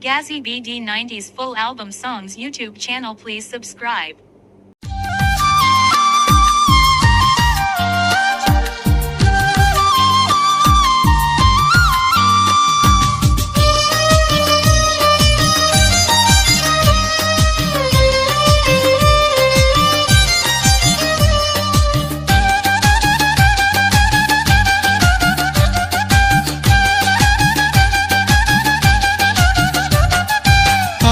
Gazzy BD 90s full album songs YouTube channel. Please subscribe.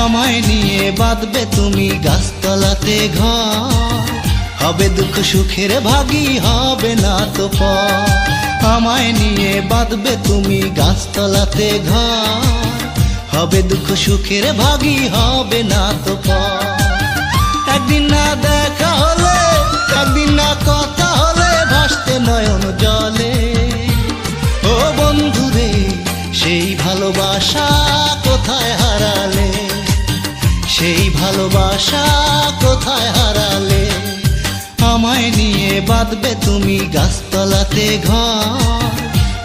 আমায় নিয়ে বাঁধবে তুমি গাছতলাতে ঘর, হবে দুঃখ সুখের ভাগী, হবে না তো পর। আমায় নিয়ে বাঁধবে তুমি গাছতলাতে ঘর, হবে দুঃখ সুখের ভাগী, হবে না তো পর। একদিন না দেখা হলে, একদিন না কথা হলে, ভাসতে নয়ন জলে। ও বন্ধুরে, সেই ভালোবাসা কোথায় হারালে, সেই ভালোবাসা কোথায় হারালে। আমায় নিয়ে বাঁধবে তুমি গাছতলাতে ঘর,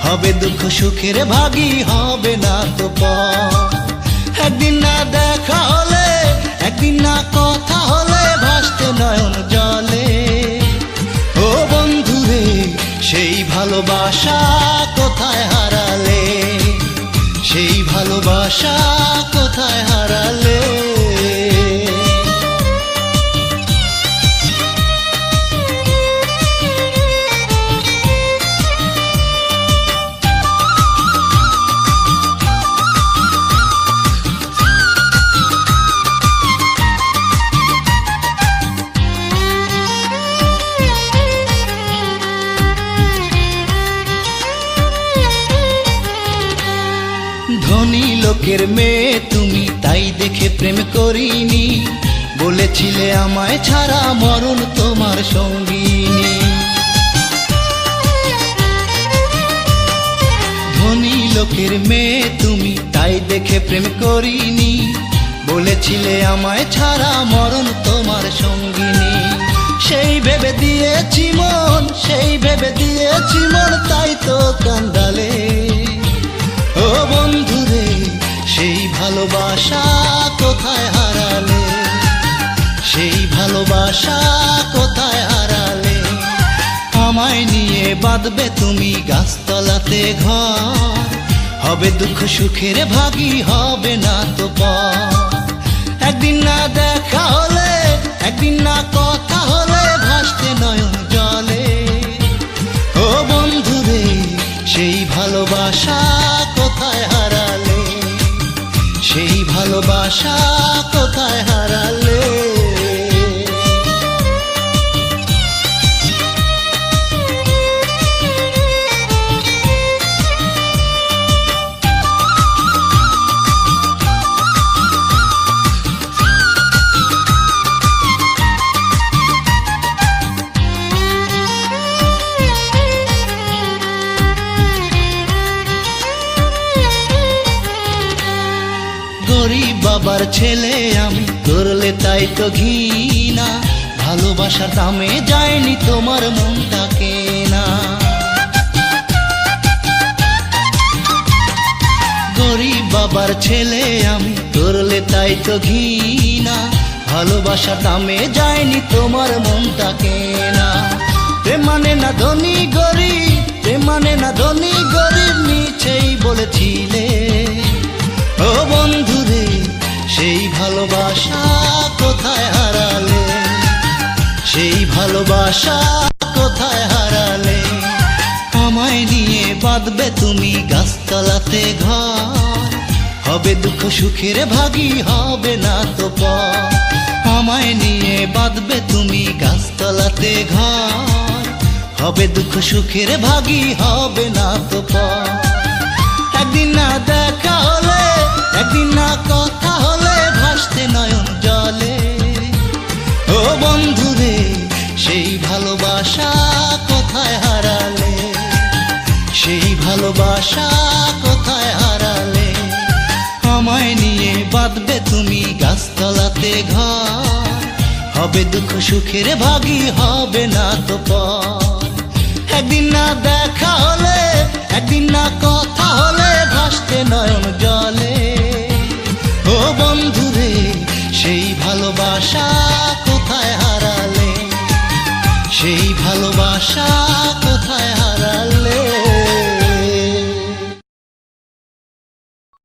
হবে দুঃখ সুখের ভাগী, হবে না তো পর। একদিন না দেখা হলে, একদিন না কথা হলে, ভাসতে নয়ন জলে। ও বন্ধুরে, সেই ভালোবাসা কোথায় হারালে, সেই ভালোবাসা কোথায় হারালে। ধনী লোকের মেয়ে তুমি, তাই দেখে প্রেম করিনি, বলেছিলে আমায় ছাড়া মরণ তোমার সঙ্গিনী। ধনী লোকের মেয়ে তুমি, তাই দেখে প্রেম করিনি, বলেছিলে আমায় ছাড়া মরণ তোমার সঙ্গিনী। সেই ভেবে দিয়েছি মন, সেই ভেবে দিয়েছি মন, তাই তো কান্দালে। ও বন্ধুরে, সেই ভালোবাসা কোথায় হারালে, সেই ভালোবাসা কোথায় হারালে। আমায় নিয়ে বাঁধবে তুমি গাছতলাতে ঘর, হবে দুঃখ সুখের ভাগী, হবে না তো পর। একদিন না দেখা হলে, একদিন না কথা হলে, ভাসতে নয়ন জলে। ও বন্ধুরে, সেই ভালোবাসা কোথায় হারালে, সেই ভালোবাসা কোথায় হারালে। গরিব বাবার ছেলে আমি, করলে তাই তো ঘৃণা, ভালোবাসার দামে যায়নি তোমার মনটা কেনা। গরিব বাবার ছেলে আমি, করলে তাই তো ঘৃণা, ভালোবাসার দামে যায়নি তোমার মনটা কেনা। প্রেম মানে না ধনী গরিব, প্রেম মানে না ধনী গরিব, মিছেই বলেছিলে। ও বন্ধুরে, সেই ভালোবাসা কোথায় হারালে, সেই ভালোবাসা কোথায় হারালে। আমায় নিয়ে বাঁধবে তুমি গাছতলাতে ঘর, হবে দুঃখ সুখের ভাগী, হবে না তো পর। আমায় নিয়ে বাঁধবে তুমি গাছতলাতে ঘর, হবে দুঃখ সুখের ভাগী, হবে না তো পর। একদিন না দেখা হলে, একদিন না কথা হলে, ভাসতে নয়ন জলে। ও বন্ধুরে, সেই ভালোবাসা কোথায় হারালে, সেই ভালোবাসা কোথায় হারালে। আমায় নিয়ে বাঁধবে তুমি গাছতলাতে ঘর, হবে দুঃখ সুখের ভাগী, হবে না তো পর। একদিন না দেখা হলে, একদিন না কথা হলে, ভাসতে নয়ন জলে। ও ভালোবাসা কোথায় হারালে, সেই ভালোবাসা কোথায় হারালে।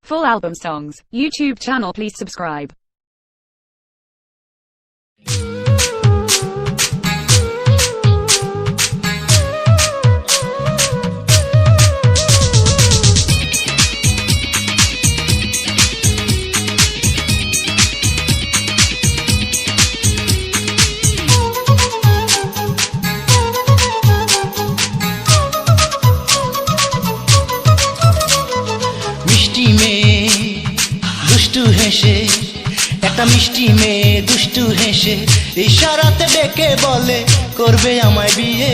Full album songs, YouTube channel, please subscribe. মিষ্টি মেয়ে দুষ্টু হেসে, একটা মিষ্টি মেয়ে দুষ্টু হেসে ইশারাতে ডেকে বলে করবে আমায় বিয়ে।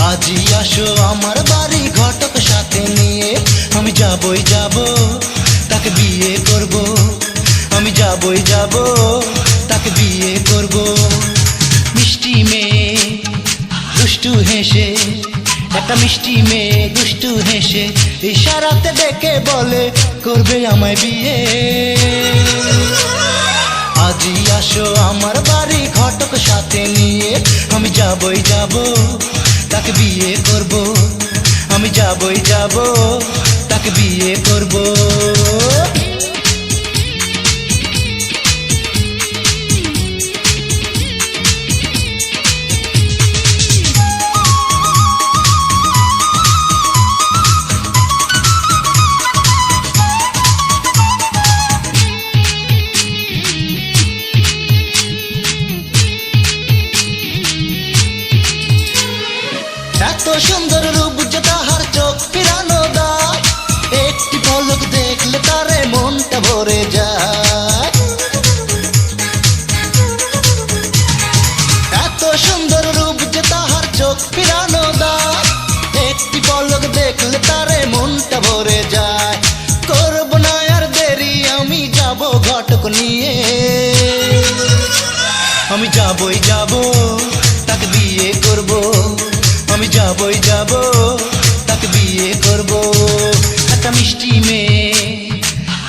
আজই আসো আমার বাড়ি ঘটক সাথে নিয়ে, আমি যাবই যাব তাকে বিয়ে করব, আমি যাবই যাব তাকে বিয়ে করব। মিষ্টি মেয়ে দুষ্টু হেসে, একটা মিষ্টি মেয়ে দুষ্টু হেসে ইশারাতে ডেকে বলে করবে আমায় বিয়ে। আজই আসো আমার বাড়ি ঘটক সাথে নিয়ে, আমি যাবই যাব তাকে বিয়ে করব, আমি যাবই যাব তাকে বিয়ে করব। এত সুন্দর রূপ যে তাহার চোখ ফিরানো দায়, একটি পলক দেখলে তারে মনটা ভরে যায়। এত সুন্দর রূপ যে তাহার চোখ ফিরানো দায়, একটি পলক দেখলে তারে মনটা ভরে যায়। করব না আর দেরি, আমি যাব ঘটক নিয়ে, আমি যাবই যাব তাকে বিয়ে করব, আমি যাবই যাব তাকে বিয়ে করব। একটা মিষ্টি মেয়ে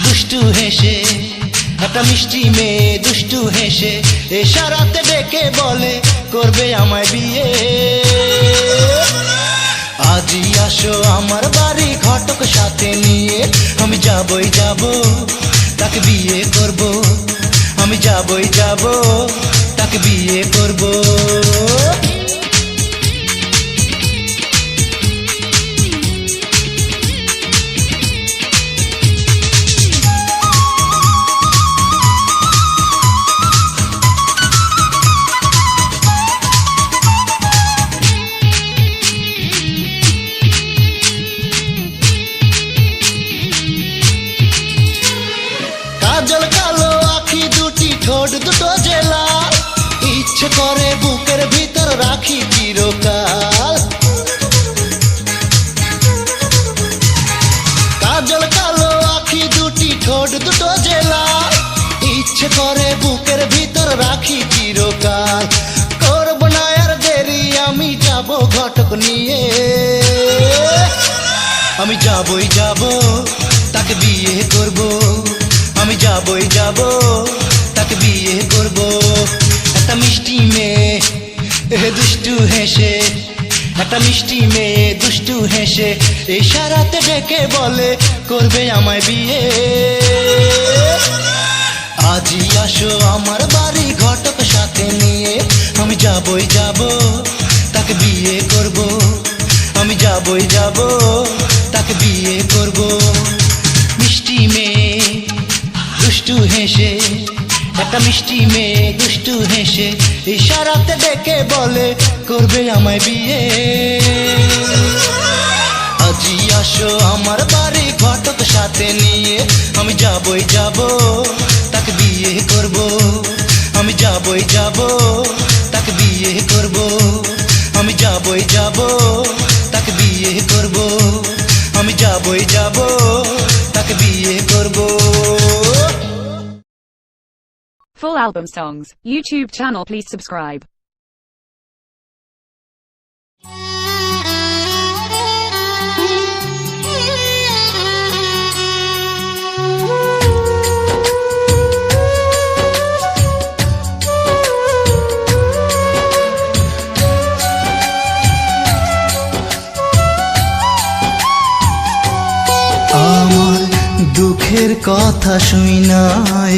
দুষ্টু হেসে, একটা মিষ্টি মেয়ে দুষ্টু হেসে ইশারাতে ডেকে বলে করবে আমায় বিয়ে। আজই আসো আমার বাড়ি ঘটক সাথে নিয়ে, আমি যাবই যাব তাকে বিয়ে করব, আমি যাবই যাব তাকে বিয়ে করব। কাজল কালো আখি দুটি, ঠোঁট দুটো জেলা, ইচ্ছে করে বুকের ভিতর রাখি চিরকাল। কাজল কালো আখি দুটি, ঠোঁট দুটো জেলা, ইচ্ছে করে বুকের ভিতর রাখি চিরকাল। করব না আর দেরি, আমি যাব ঘটক নিয়ে, আমি যাবই যাব তাকে বিয়ে করব, আমি যাবই যাব তাকে বিয়ে করব। একটা মিষ্টি মেয়ে দুষ্টু হেসে, একটা মিষ্টি মেয়ে দুষ্টু হেসে ইশারাতে ডেকে বলে করবে আমায় বিয়ে। আজই আসো আমার বাড়ি ঘটক সাথে নিয়ে, আমি যাবই যাব তাকে বিয়ে করব, আমি যাবই যাব তাকে বিয়ে করব। মিষ্টি মেয়ে দুষ্টু হেসে, একটা মিষ্টি মেয়ে দুষ্টু হেসে ইশারাতে ডেকে বলে করবে আমায় বিয়ে। আজই আসো আমার বাড়ি ঘটক সাথে নিয়ে, আমি যাবই যাব তাকে বিয়ে করব, আমি যাবই যাব তাকে বিয়ে করব, আমি যাবই যাব তাকে বিয়ে করব, আমি যাবই যাব তাকে বিয়ে করব। Full album songs, YouTube channel, please subscribe. দুঃখের কথা শুই না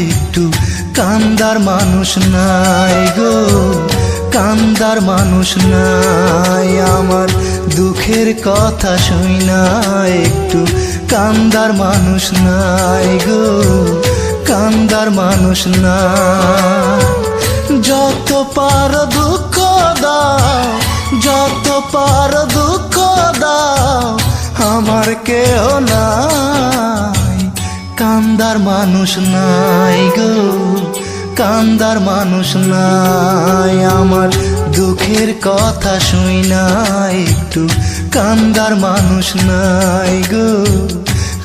একটু কান্দার মানুষ নাই গো, কান্দার মানুষ নাই। আমার দুঃখের কথা শুই না একটু কান্দার মানুষ নাই গো, কান্দার মানুষ নাই। যত পার দুঃখ দাও, যত পার দুঃখ দাও, আমার কেহ নাই, কান্দার মানুষ নাই গো, কান্দার মানুষ নাই। আমার দুঃখের কথা শুই না একটু কান্দার মানুষ নাই গো,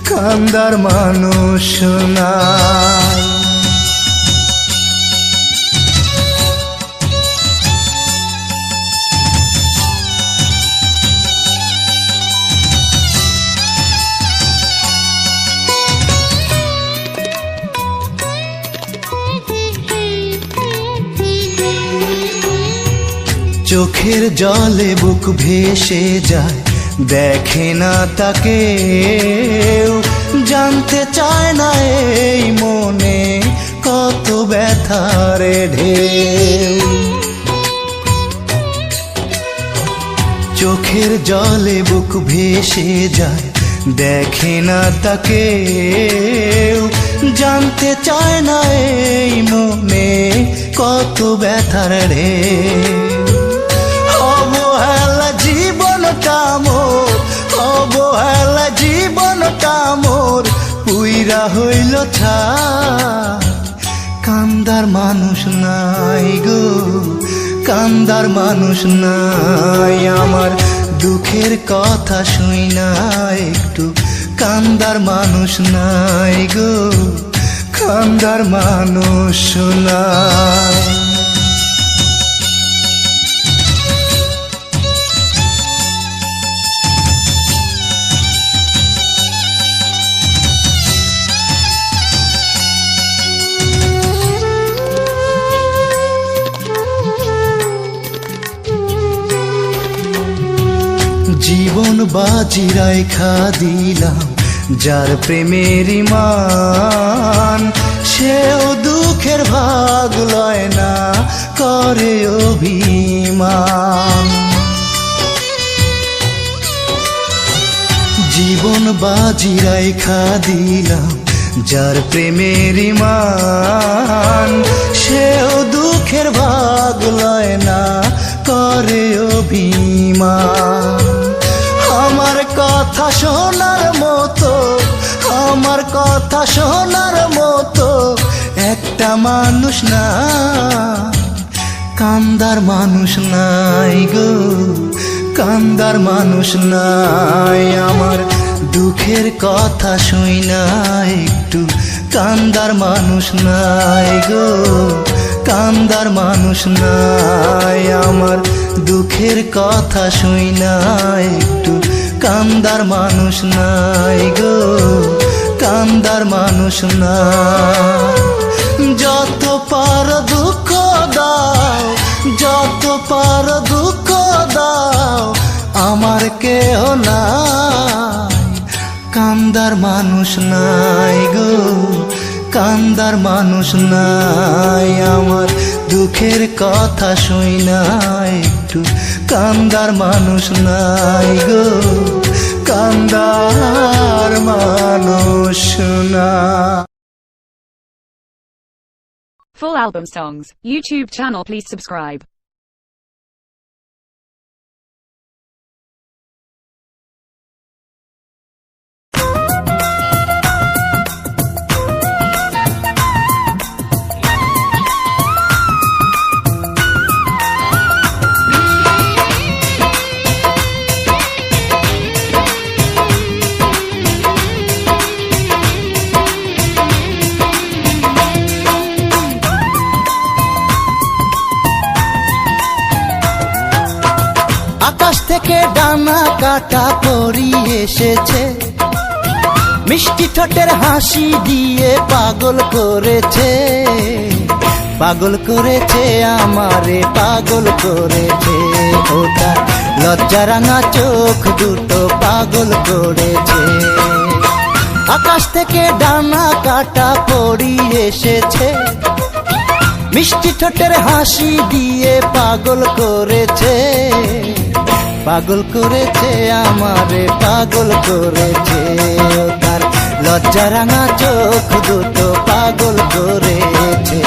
কান্দার মানুষ নাই। চোখের জলে বুক ভেসে যায়, দেখে না তাকে, জানতে চায় না এই মনে কত ব্যথার ঢেউ। চোখের জলে বুক ভেসে যায়, দেখে না তাকে, জানতে চায় না এই মনে কত ব্যথার ঢেউ। অবহেলা জীবনটা মোর, অবহেলা জীবনটা মোর পুইরা হইল ছাই, কান্দার মানুষ নাই গো, কান্দার মানুষ নাই। আমার দুঃখের কথা শুই না একটু কান্দার মানুষ নাই গো, কান্দার মানুষ নাই। জীবন বাজি রাইখা দিলাম যার প্রেমের মান, সেও দুঃখের ভাগ লয় না, করে অভিমান। জীবন বাজি রাইখা দিলাম যার প্রেমের মান, সেও দুঃখের ভাগ লয় না, করে অভিমান। আমার কথা শোনার মতো, আমার কথা শোনার মতো একটা মানুষ নাই, কান্দার মানুষ নাই গো, কান্দার মানুষ নাই। আমার দুঃখের কথা শুই না একটু কান্দার মানুষ নাই গো, কান্দার মানুষ নাই। আমার দুঃখের কথা শুই না একটু কান্দার মানুষ নাই গো, কান্দার মানুষ নাই। যত পার দুঃখ দাও, যত পার দুঃখ দাও, আমার কেহ নাই, কান্দার মানুষ নাই গো, কান্দার মানুষ নাই। আমার দুঃখের কথা শুই না একটু কান্দার মানুষ নাই গো, কান্দার মানুষ নাই। Full album songs, YouTube channel, please subscribe. আকাশ থেকে ডানা কাটা পরি এসেছে, মিষ্টি ঠোঁটের হাসি দিয়ে পাগল করেছে, পাগল করেছে আমারে, পাগল করেছে। ওটা লজ্জা রাঙা চোখ দুটো পাগল করেছে। আকাশ থেকে ডানা কাটা পড়ি এসেছে, মিষ্টি ঠোঁটের হাসি দিয়ে পাগল করেছে, পাগল করেছে আমারে পাগল করেছে। ও তার লজ্জা রাঙা চোখ দুটো পাগল করেছে।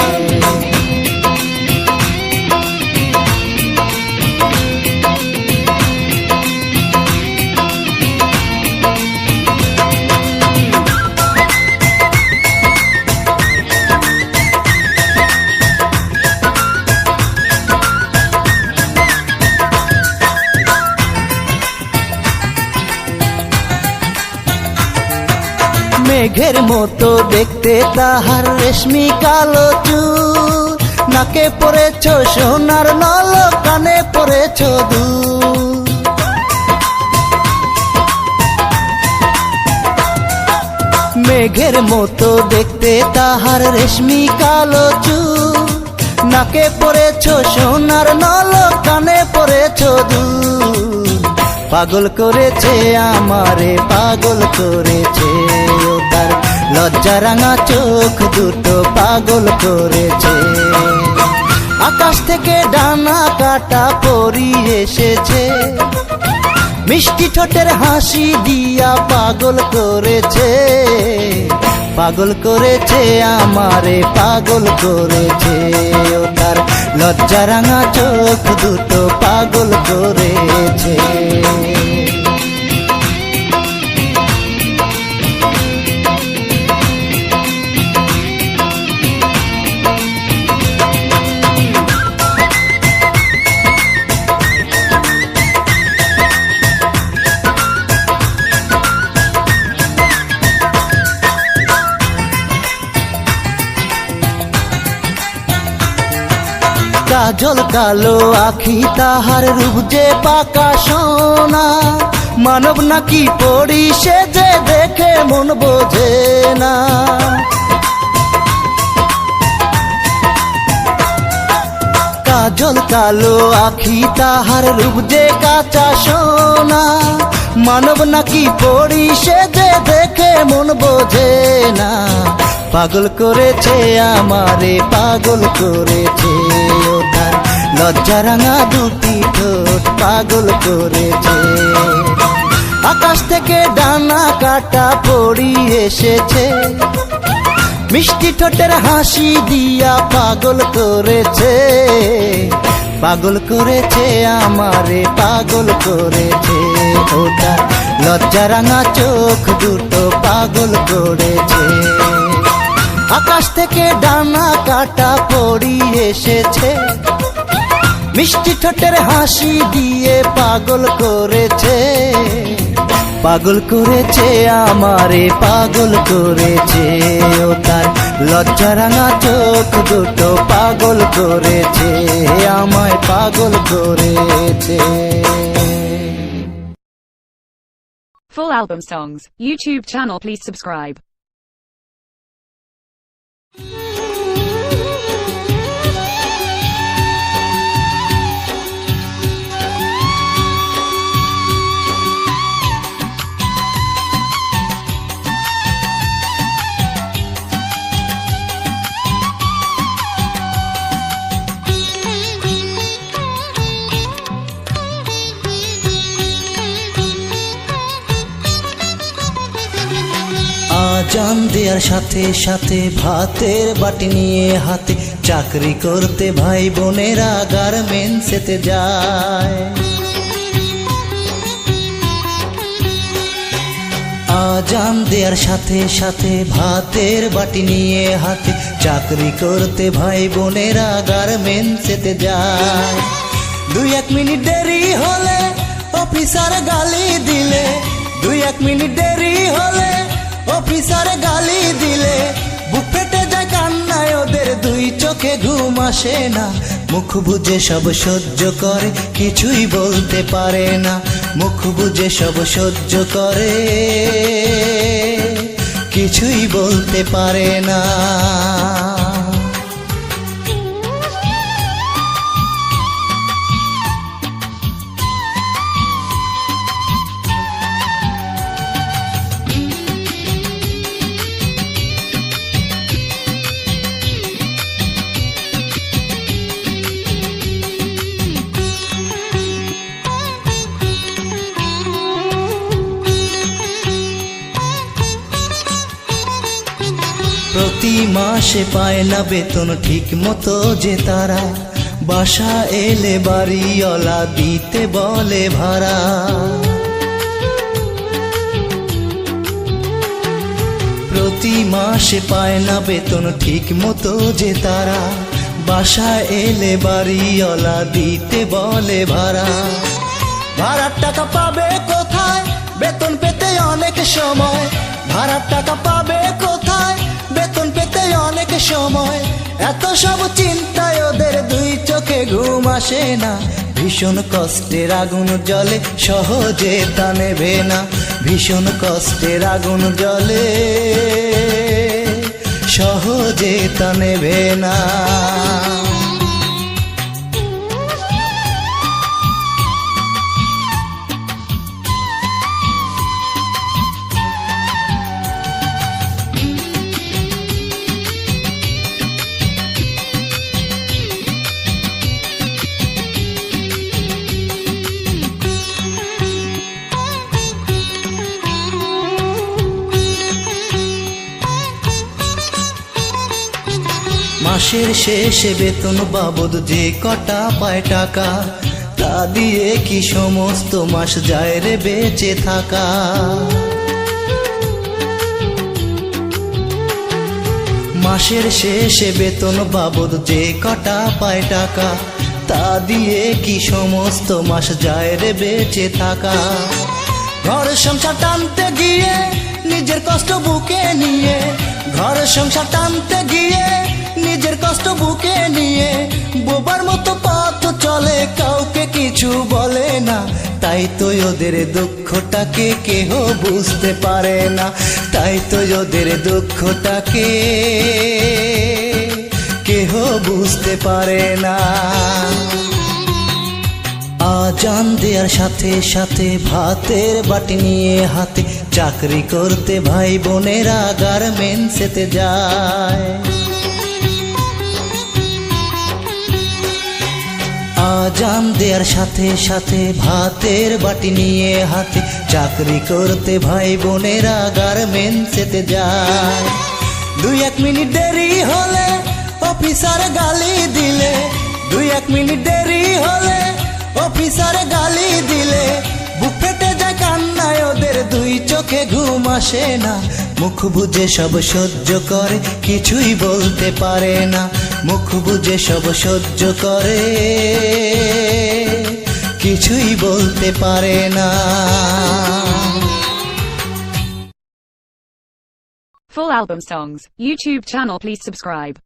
মেঘের মতো দেখতে তাহার রেশমি কালো চুল, নাকে পড়েছ সোনার নল, কানে পড়েছ দুল। মেঘের মতো দেখতে তাহার রেশমি কালো চুল, নাকে পড়েছ সোনার নল, কানে পড়েছ দুল। পাগল করেছে আমারে পাগল করেছে, ও তার লজ্জা রাঙা চোখ দুটো পাগল করেছে। আকাশ থেকে ডানা কাটা পড়ি এসেছে, মিষ্টি ঠোঁটের হাসি দিয়া পাগল করেছে, পাগল করেছে আমারে পাগল করেছে। ও তার লজ্জা রাঙা চোখ দুটো পাগল করেছে। কাজল কালো আখি তাহার রূপ যে পাকা সোনা, মানব নাকি পড়ি সে যে দেখে মন বোঝে না। কাজল কালো আখি তাহার রূপ যে কাঁচা সোনা, মানব নাকি পড়ি সে যে দেখে মন বোঝে না। পাগল করেছে আমারে পাগল করেছে, ও তার লজ্জা রাঙা দুটি ঠোঁট পাগল করেছে। আকাশ থেকে ডানা কাটা পড়ি এসেছে, মিষ্টি ঠোঁটের হাসি দিয়া পাগল করেছে, পাগল করেছে আমারে পাগল করেছে। ও তার লজ্জা রাঙা চোখ দুটো পাগল করেছে। আকাশ থেকে ডানা কাটা পড়ি এসেছে, মিষ্টি ঠোঁটের হাসি দিয়ে পাগল করেছে, পাগল করেছে আমারে পাগল করেছে। ও তার লজ্জা রাঙা চোখ দুটো পাগল করেছে, আমায় পাগল করেছে। Full album songs, YouTube channel, please subscribe. আজান দেয়ার সাথে সাথে ভাতের বাটি নিয়ে হাতে, চাকরি করতে ভাই বোনেরা গার্মেন্টসেতে যায়। আজান দেয়ার সাথে সাথে ভাতের বাটি নিয়ে হাতে, চাকরি করতে ভাই বোনেরা গার্মেন্টসেতে যায়। 2-1 মিনিট দেরি হলে অফিসার গালি দিলে, 2-1 মিনিট দেরি হলে অফিসার গালি দিলে, বুক ফেটে যায় কান্নায় ওদের, দুই চোখে ঘুম আসে না। মুখ বুজে সব সহ্য করে, কিছুই বলতে পারে না। মুখ বুজে সব সহ্য করে, কিছুই বলতে পারে না। প্রতি মাসে পায় না বেতন ঠিক মতো যে তারা, বাসা এলে বাড়িওয়ালা দিতে বলে ভাড়া। প্রতি মাসে পায় না বেতন ঠিক মতো যে তারা, বাসা এলে বাড়িওয়ালা দিতে বলে ভাড়া। ভাড়ার টাকা পাবে কোথায়, বেতন পেতে অনেক সময়। ভাড়ার টাকা পাবে কোথায়, বেতন পেতে অনেক সময়। এত সব চিন্তায় ওদের দুই চোখে ঘুম আসে না। ভীষণ কষ্টের আগুন জ্বলে সহজে তা নেবে না। ভীষণ কষ্টের আগুন জ্বলে সহজে তা নেবে না। মাসের শেষে বেতন বাবদ যে কটা পায় টাকা, তা দিয়ে কি সমস্ত মাস যায় রে বেঁচে থাকা। মাসের শেষে বেতন বাবদ যে কটা পায় টাকা, তা দিয়ে কি সমস্ত মাস যায় রে বেঁচে থাকা। ঘর সংসার টানতে গিয়ে নিজের কষ্ট বুকে নিয়ে, ঘর সংসার টানতে গিয়ে নিজের কষ্ট বুকে নিয়ে, বোবার মতো পথ চলে কাউকে কিছু বলে না। তাই তো ওদের দুঃখটাকে কেহ বুঝতে পারে না। তাই তো ওদের দুঃখটাকে কেহ বুঝতে পারে না। আজান দেওয়ার সাথে সাথে ভাতের বাটি নিয়ে হাতে, চাকরি করতে ভাই বোনেরা গার্মেন্টসেতে যায়। আজান দেওয়ার সাথে সাথে ভাতের বাটি নিয়ে হাতে, চাকরি করতে ভাই বোনেরা গার্মেন্টসেতে যায়। 2-1 মিনিট দেরি হলে অফিসার গালি দিলে, 2-1 মিনিট দেরি হলে অফিসার গালি দিলে, বুক ফেটে যায় কান্নায় ওদের দুই চোখে ঘুম আসে না। মুখ বুজে সব সহ্য করে কিছুই বলতে পারে না। মুখ বুজে সব সহ্য করে কিছুই বলতে পারে না। Full album songs, YouTube channel please subscribe.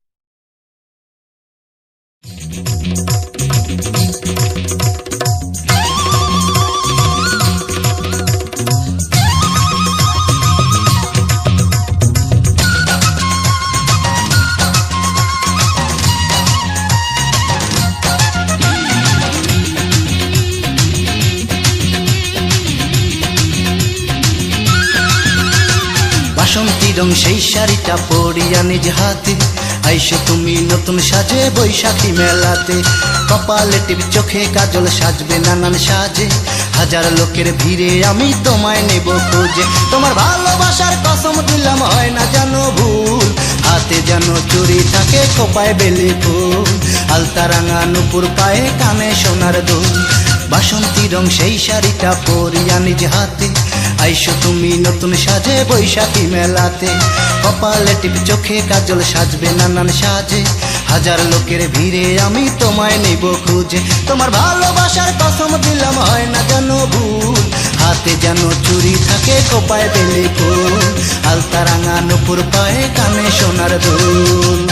বাসন্তী রং সেই শাড়িটা পরিয়া নিজ হাতে, আইসো তুমি নতুন সাজে বৈশাখী মেলাতে। কপালে টিপ চোখে কাজল সাজবে নানান সাজে, হাজার লোকের ভিড়ে আমি তোমায় নেব খুঁজে। তোমার ভালোবাসার কসম দিলাম হয় না জানো ভুল, হাতে যেন চুরি থাকে খোপায় বেলি ফুল, আলতা রাঙা নুপুর পায়ে কানে সোনার দুল। বাসন্তী রং সেই শাড়িটা পরিয়া নিজ হাতে, আইসো তুমি নতুন সাজে বৈশাখী মেলাতে। কপালে টিপ চোখে কাজল সাজবে নানান সাজে, হাজার লোকের ভিড়ে আমি তোমায় নেব খুঁজে। তোমার ভালোবাসার কসম দিলাম হয় না যেন ভুল, হাতে যেন চুরি থাকে খোপায় বেলি ফুল, আলতা রাঙা নুপুর পায়ে কানে সোনার দুল।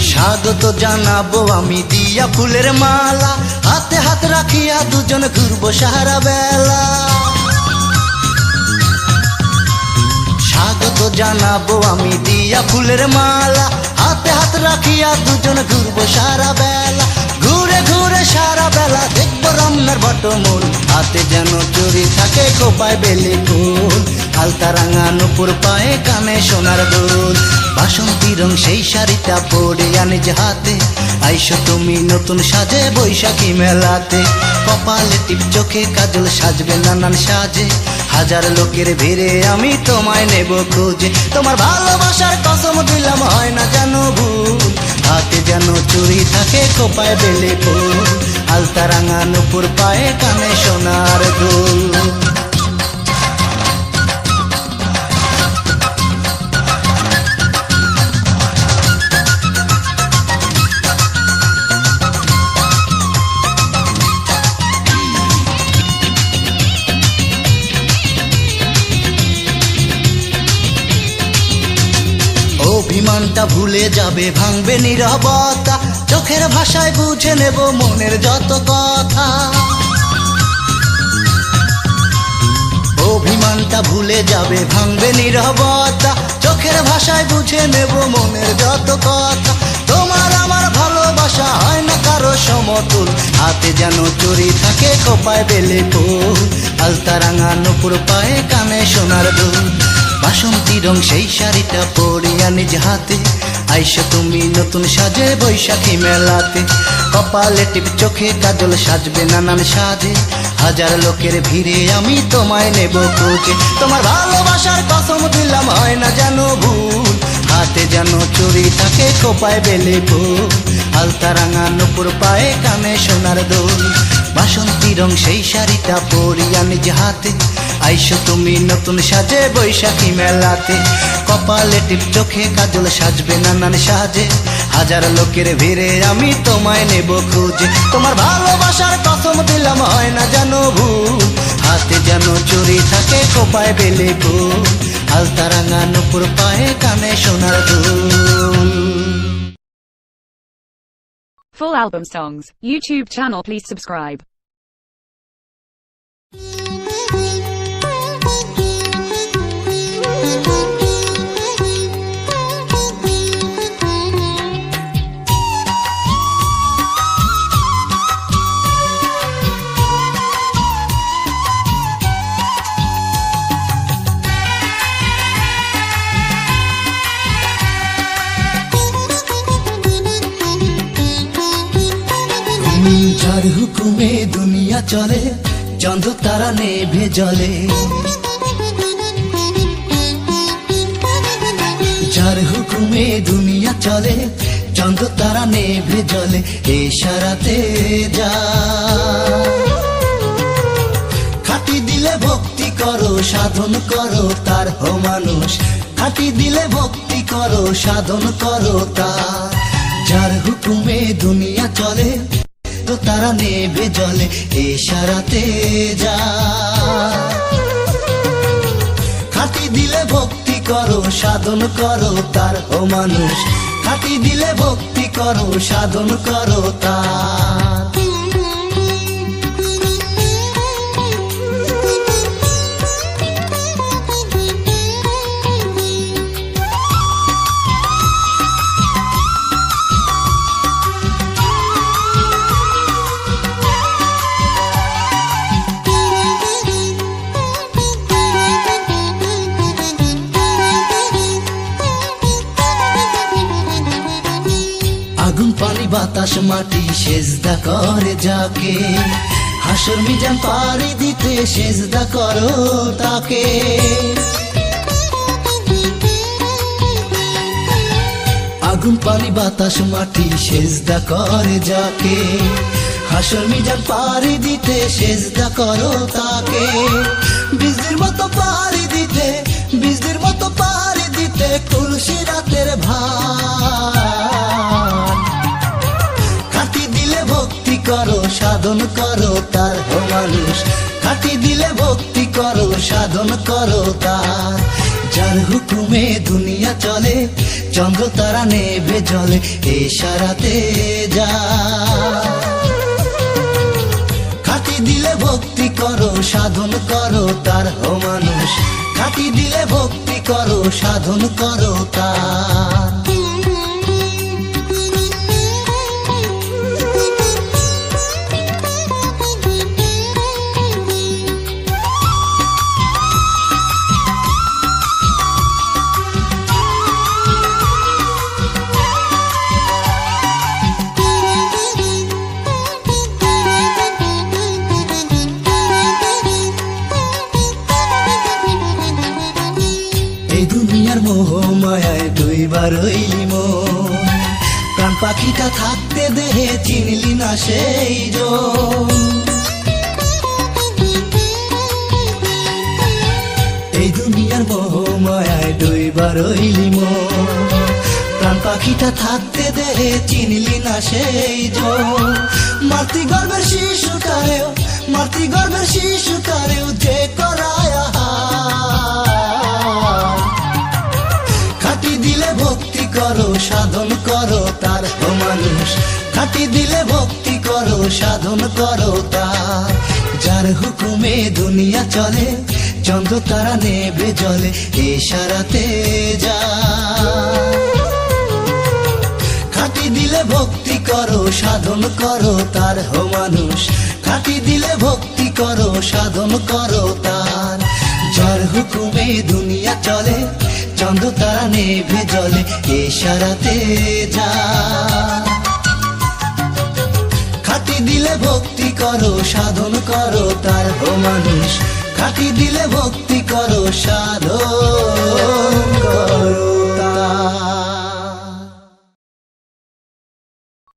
স্বাগত জানাবো আমি দিয়া ফুলের মালা, হাতে হাত রাখিয়া দুজন ঘুরবো সারা বেলা। স্বাগত জানাবো আমি দিয়া ফুলের মালা, হাতে হাত রাখিয়া দুজন ঘুরবো সারা বেলা। ঘুরে ঘুরে ঘুরে সারা বেলা দেখবো রমনার বটমূল, হাতে যেন চুরি থাকে খোপায় বেলি ফুল, আলতা রাঙা নুপুর পায়ে কানে সোনার দুল, বাসন্তী রং সেই শাড়িটা পরে আনি যে হাতে, আইসো তুমি নতুন সাজে বৈশাখী মেলাতে, কপালে টিপ চোখে কাজল সাজবে নানান সাজে, হাজার লোকের ভিড়ে আমি তোমায় নেব খুঁজে, তোমার ভালোবাসার কসম দিলাম হয় না যেন ভুল, হাতে যেন চুরি থাকে খোপায় বেলে ফুল, আলতা রাঙা নুপুর পায়ে কানে সোনার দুল। অভিমানটা ভুলে যাবে ভাঙবে নীরবতা, চোখের ভাষায় বুঝে নেব মনের যত কথা, অভিমানটা ভুলে যাবে ভাঙবে নীরবতা, চোখের ভাষায় বুঝে নেব মনের যত কথা, তোমার আমার ভালোবাসা হয় না কারো সমতুল, হাতে যেন চুরি থাকে খোপায় বেলে ফুল, আলতা রাঙা নুপুর পায়ে কানে সোনার দুল, বাসন্তী রং সেই শাড়িটা পরে আনি যে হাতে, আইসো তুমি নতুন সাজে বৈশাখী মেলাতে, কপালে টিপ চোখে কাজল সাজবে নানান সাজে, হাজার লোকের ভিড়ে আমি তোমায় নেব খুঁজে, তোমার ভালোবাসার কসম দিলাম হয় না যেন ভুল, হাতে যেন চুরি থাকে খোপায় বেলে ফুল, আলতা রাঙা নুপুর পায়ে কানে সোনার দুল, বাসন্তী রং সেই শাড়িটা পরে আনি যে হাতে, আইসো তুমি নতুন সাজে বৈশাখী মেলাতে, কপালে টিপ চোখে কাজল সাজবে নানান সাজে, হাজার লোকের ভিড়ে আমি তোমায় নেব খুঁজে, তোমার ভালোবাসার কসম দিলাম হয় না যেন ভুল, হাতে যেন চুরি থাকে খোপায় বেলে ফুল, আলতা রাঙা নুপুর পায়ে কানে সোনার দুল। Full album songs, YouTube channel please subscribe. যার হুকুমে দুনিয়া চলে, চন্দ্র তারা নেভে জলে, যার হুকুমে দুনিয়া চলে, চন্দ্র তারা নেভে জলে, ইশারাতে যা খাটি দিলে ভক্তি করো সাধন করো তার, হো মানুষ খাটি দিলে ভক্তি করো সাধন করো তার, যার হুকুমে দুনিয়া চলে তো তারা নেভে জলে, ইশারাতে যা খাটি দিলে ভক্তি করো সাধন করো তার, ও মানুষ খাটি দিলে ভক্তি করো সাধন করো তার। আগুন পানি বাতাস মাটি সেজদা করে যাকে, হাসর মিজান পাড়ি দিতে সেজদা করো তাকে, আগুন পানি বাতাস মাটি সেজদা করে যাকে, হাসর মিজান পাড়ি দিতে সেজদা করো তাকে, বীজের মতো পাড়ি দিতে, বীজের মতো পাড়ি দিতে তুলসী রাতের ভার, খাটি দিলে ভক্তি করো সাধন করো তার, ও মানুষ খাটি দিলে ভক্তি করো সাধন করো তার, যার হুকুমে দুনিয়া চলে, চন্দ্র তারা নেভে জলে, ইশারাতে যা খাটি দিলে ভক্তি করো সাধন করো তার, ও মানুষ খাটি দিলে ভক্তি করো সাধন করো তার। এই দুনিয়ার মোহ মায়ায় দুইবার হইলি মন, প্রাণ পাখিটা থাকতে দেহে চিনলি না সেই জন। এই দুনিয়ার মোহ মায়ায় দুইবার হইলি মন, প্রাণ পাখিটা থাকতে দেহে চিনলি না সেই জন। মাতৃগর্ভের শিশুটারেও, মাতৃগর্ভের শিশুটারেও যে করায় আহার, খাটি দিলে ভক্তি করো সাধন করো তার। ও মানুষ খাটি দিলে ভক্তি করো সাধন করো তার। যার হুকুমে দুনিয়া চলে, চন্দ্র তারা নেবে জলে, ইশারাতে যা। খাটি দিলে ভক্তি করো সাধন করো তার। ও মানুষ খাটি দিলে ভক্তি করো সাধন করো তার। যার হুকুমে দুনিয়া চলে, চন্দ্র তারা নেবে জলে, ইশারাতে যা। খাটি দিলে ভক্তি করো সাধন করো তার। ও মানুষ খাটি দিলে ভক্তি করো সাধন করো তার।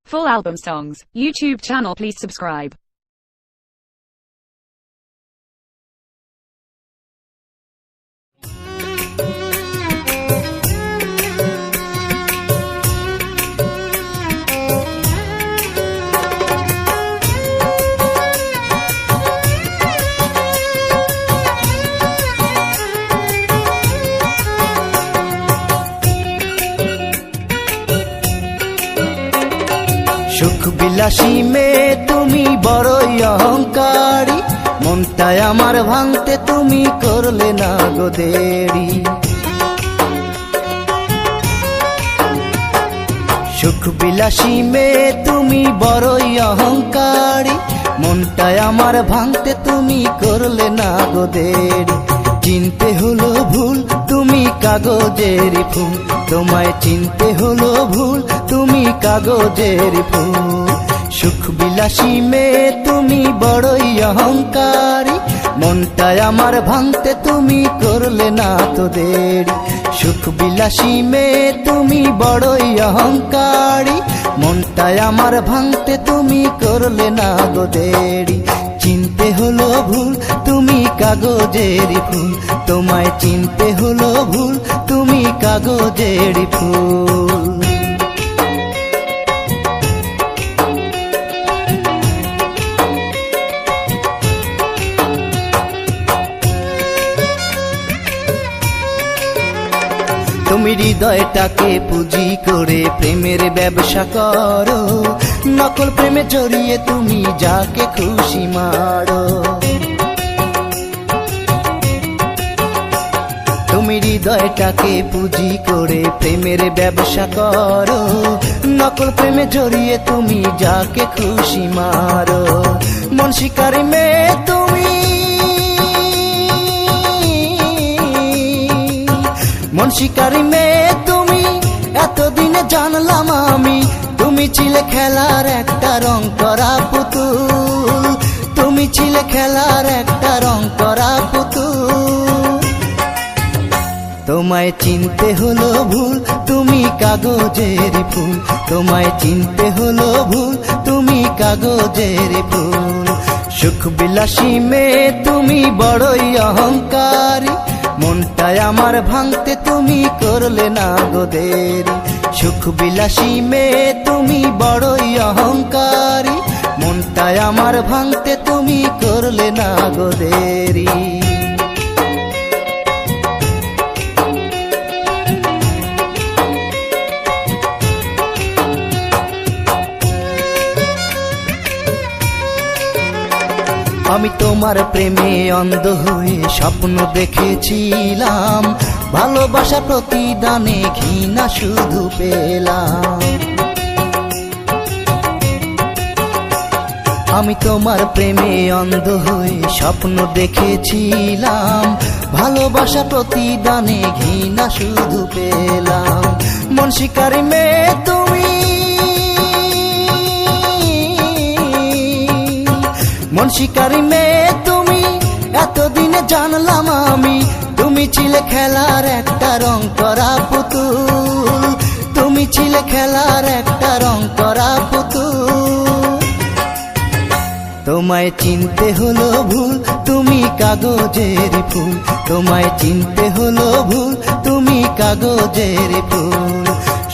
Full album songs, YouTube channel, please subscribe. সুখ বিলাসী মেয়ে তুমি বড়ই অহংকারী, মনটায় আমার ভাঙতে তুমি করলে না গো দেরি। সুখ বিলাসী মেয়ে তুমি বড়ই অহংকারী, মনটায় আমার ভাঙতে তুমি করলে না গো দেরি। চিনতে হলো ভুল তুমি কাগজের ফুল, তোমায় চিনতে হলো ভুল তুমি কাগজের ফুল। সুখ বিলাসী মেয়ে তুমি বড়ই অহংকারী, মনটায় আমার ভাঙতে তুমি করলে না তো দেরি। সুখ বিলাসী মেয়ে তুমি বড়ই অহংকারী, মনটায় আমার ভাঙতে তুমি করলে না গো দেরি। চিনতে হলো ভুল তুমি কাগজের ফুল, তোমায় চিনতে হলো ভুল তুমি কাগজের ফুল। তুমি হৃদয়টাকে পুঁজি করে প্রেমের ব্যবসা করো, নকল প্রেমে জড়িয়ে তুমি যাকে খুশি মারো। তুমি হৃদয়টাকে পুঁজি করে প্রেমের ব্যবসা করো, নকল প্রেমে জড়িয়ে তুমি যাকে খুশি মারো। মন শিকারী মেয়ে তুমি, মন শিকারী মেয়ে তুমি, এতদিনে জানলাম আমি তুমি ছিলে খেলার একটা রং করা পুতুল। তুমি ছিলে খেলার একটা রং করা পুতুল। তোমায় চিনতে হলো ভুল তুমি কাগজের ফুল, তোমায় চিনতে হলো ভুল তুমি কাগজের ফুল। সুখ বিলাসী মেয়ে তুমি বড়ই অহংকারী, মনটায় আমার ভাঙতে তুমি করলে না গো দেরি। সুখ বিলাসী মেয়ে তুমি বড়ই অহংকারী, মনটায় আমার ভাঙতে তুমি করলে না গো দেরি। আমি তোমার প্রেমে অন্ধ হয়ে স্বপ্ন দেখেছিলাম, ভালোবাসা প্রতিদানে ঘৃণা শুধু পেলাম। আমি তোমার প্রেমে অন্ধ হয়ে স্বপ্ন দেখেছিলাম, ভালোবাসা প্রতিদানে ঘৃণা শুধু পেলাম। মন শিকারী মেয়ে তুমি, মন শিকারী মেয়ে তুমি, এতদিনে জানলাম আমি তুমি তুমি ছিলে খেলার একটা রং করা পুতুল, তুমি ছিলে খেলার একটা রং করা পুতুল। তোমায় চিনতে হলো ভুল, তুমি কাগজের ফুল, তোমায় চিনতে হলো ভুল, তুমি কাগজের ফুল।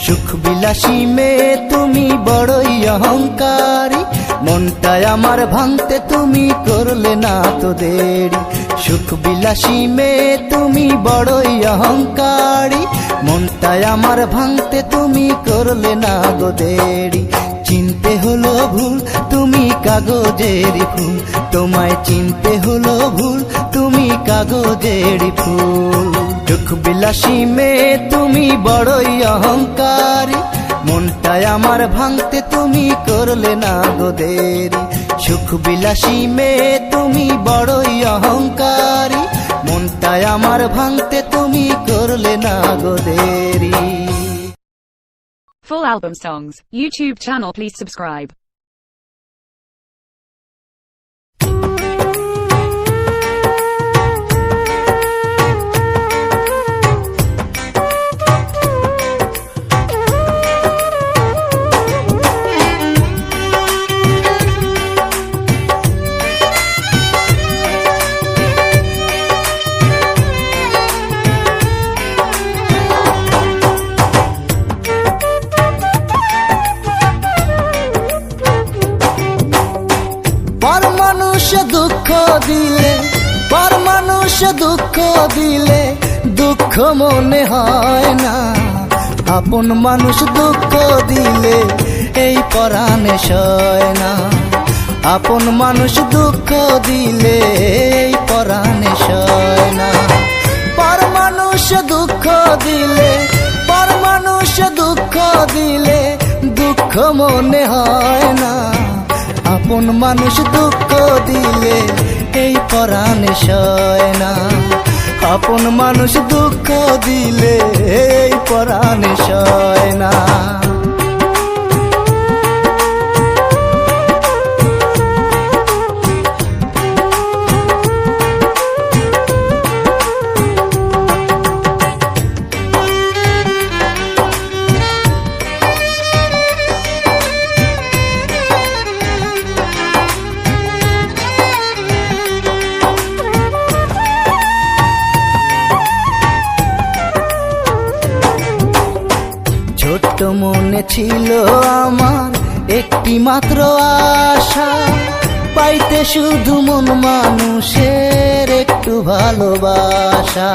সুখ বিলাসী মেয়ে তুমি বড়ই অহংকারী, মনটায় আমার ভাঙতে তুমি করলে না তো দেরি। সুখ বিলাসী মেয়ে তুমি বড়ই অহংকারী, মনটায় আমার ভাঙতে তুমি করলে না গো দেরি। চিনতে হলো ভুল, তুমি কাগজের ফুল, তোমায় চিনতে হলো ভুল, তুমি কাগজের ফুল। সুখ বিলাসী মেয়ে তুমি বড়ই অহংকারী, মনটায় আমার ভাঙতে তুমি করলে না গো দেরি। সুখ বিলাসী মেয়ে তুমি বড়ই অহংকারী, মনটায় আমার ভাঙতে তুমি করলে না গো দেরি। Full album songs, YouTube channel, please subscribe. পর মানুষ দুঃখ দিলে, পর মানুষ দুঃখ দিলে দুঃখ মনে হয় না। আপন মানুষ দুঃখ দিলে এই পরাণে সয় না। আপন মানুষ দুঃখ দিলে এই পরাণে সয় না। পর মানুষ দুঃখ দিলে, পর মানুষ দুঃখ দিলে দুঃখ মনে হয় না। আপন মানুষ দুঃখ দিলে এই পরাণে সয় না। আপন মানুষ দুঃখ দিলে এই পরাণে সয় না। ছোট্ট মনে ছিল আমার একটি মাত্র আশা, পাইতে শুধু মন মানুষের একটু ভালোবাসা।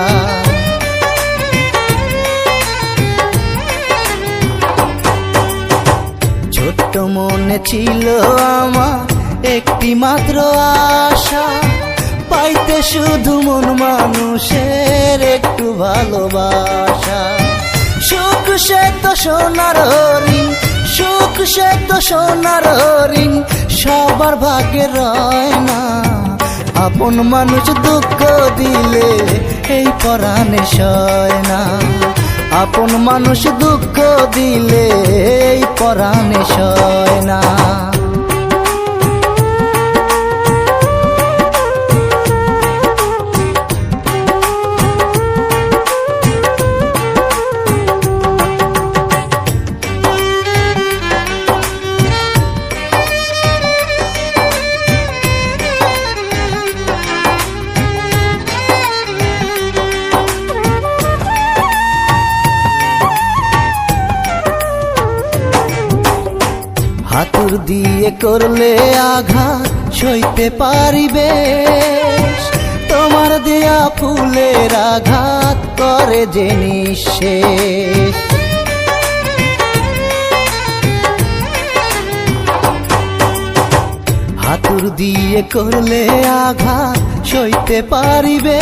ছোট্ট মনে ছিল আমার একটি মাত্র আশা, পাইতে শুধু মন মানুষের একটু ভালোবাসা। সুখ সে তো সোনার হরিণ, সুখ সে তো সোনার হরিণ, সবার ভাগ্যে রয় না। আপন মানুষ দুঃখ দিলে এই পরাণে সয় না। আপন মানুষ দুঃখ দিলে এই পরাণে সয় না। হাতুর দিয়ে করলে আঘাত সইতে পারিবে, তোমার দেয়া ফুলের আঘাত করে যে নিঃশেষ। হাতুর দিয়ে করলে আঘাত সইতে পারিবে,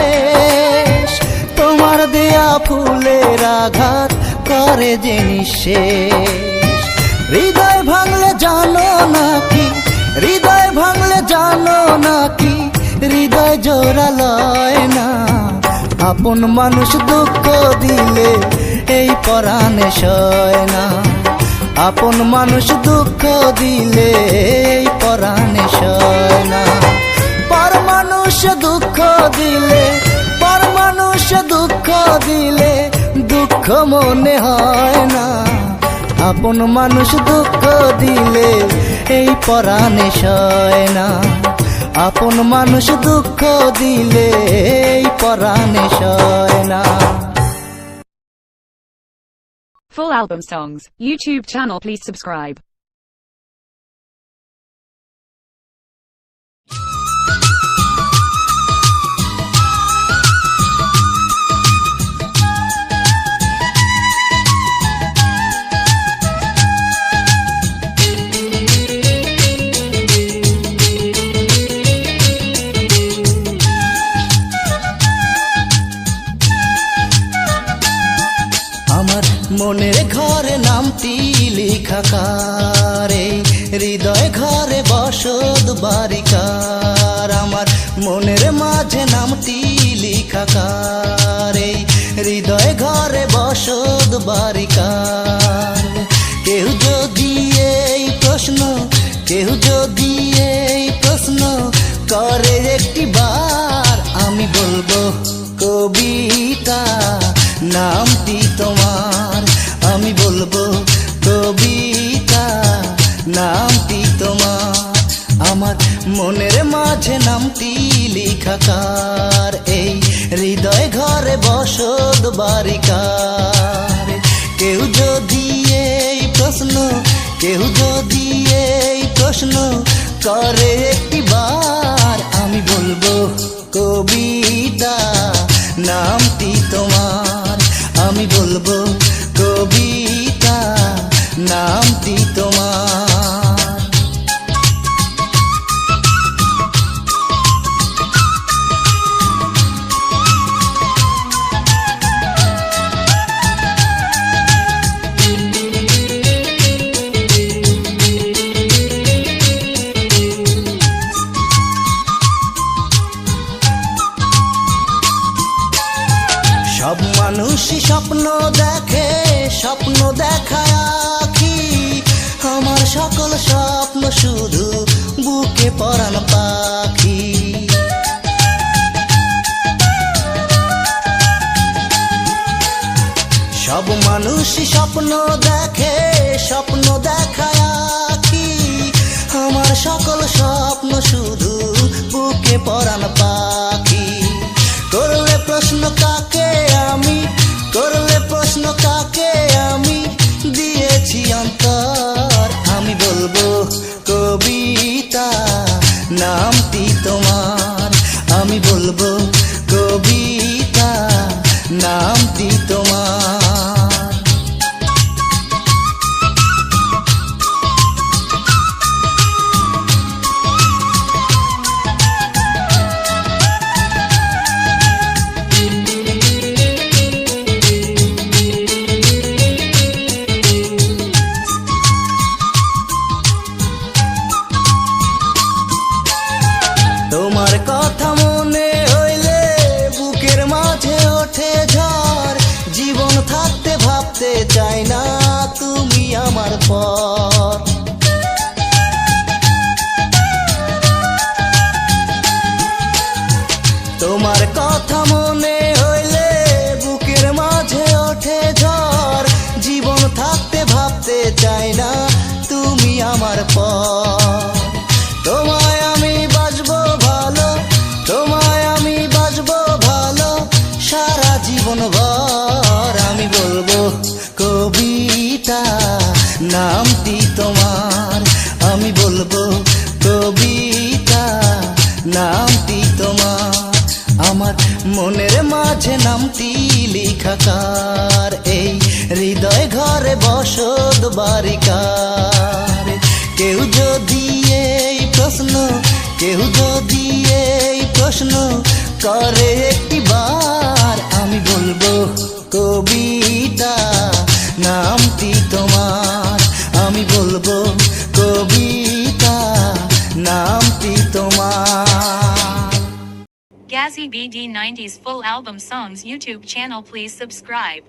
তোমার দেয়া ফুলের আঘাত করে যে নিঃশেষ। হৃদয় ভাঙলে জানো নাকি, হৃদয় ভাঙলে জানো নাকি, হৃদয় জোড়া লয় না। আপন মানুষ দুঃখ দিলে এই পরাণে সয় না। আপন মানুষ দুঃখ দিলে এই পরাণে সয় না। পর মানুষ দুঃখ দিলে, পর মানুষ দুঃখ দুঃখ মনে হয় না, আপন মানুষ দুঃখ দিলে এই পরাণে সয় না, আপন মানুষ দুঃখ দিলে এই পরাণে সয় না। Full album songs, YouTube channel, please subscribe. আমার মনের ঘরে নামটি লেখা কারে, হৃদয় ঘরে বসত বারিকার, আমার মনের মাঝে নামটি লেখা কারে, হৃদয় ঘরে বসত বারিকার। কেউ যদি এই প্রশ্ন, কেউ যদি এই প্রশ্ন করে একটি বার, আমি বলবো কবিতা নামটি তোমার, আমি বলবো কবিতা নামটি তোমার। আমার মনের মাঝে নামটি লেখা কার, এই হৃদয় ঘরে বসত বারিকার। কেউ যদি এই প্রশ্ন, কেউ যদি এই প্রশ্ন করে একটি বার, আমি বলবো কবিতা নামটি তোমার, আমি বলবো কবিতা নামটি তোমার। সব মানুষই স্বপ্ন দেখে, স্বপ্ন দেখায় আখি, আমার সকল স্বপ্ন শুধু বুকে পরাণ পাখি। সব মানুষই স্বপ্ন দেখে, স্বপ্ন দেখায় আখি, আমার সকল স্বপ্ন শুধু বুকে পরাণ পাখি। করলে প্রশ্ন কাকে আমি, করলে প্রশ্ন কাকে আমি দিয়েছি অন্তর, আমি বলবো কবিতা নামটি তোমার, আমি বলবো কবিতা নামটি তোমার। তোমার কথা মনে হইলে বুকের মাঝে ওঠে ঝড়, জীবন থাকতে ভাবতে চাই না তুমি আমার পর। তোমার কথা মনে হইলে বুকের মাঝে ওঠে ঝড়, জীবন থাকতে ভাবতে চাই না তুমি আমার পর। তোমায় আমি বাসবো ভালো, তোমায় আমি বাসবো ভালো সারা জীবন ভর, আমি বলবো কবিতা নামটি তোমার, আমি বলবো কবিতা নামটি তোমার। আমার মনের মাঝে নামটি লেখা কার, এই হৃদয় ঘরে বসত বারিকার। কেউ যদি এই প্রশ্ন, কেউ যদি এই প্রশ্ন করে একটি বার, আমি বলবো কবিতা নামটি তোমার, আমি বলবো কবিতা নামটি তোমার। Gazzy BD 90s full album songs YouTube channel, please subscribe.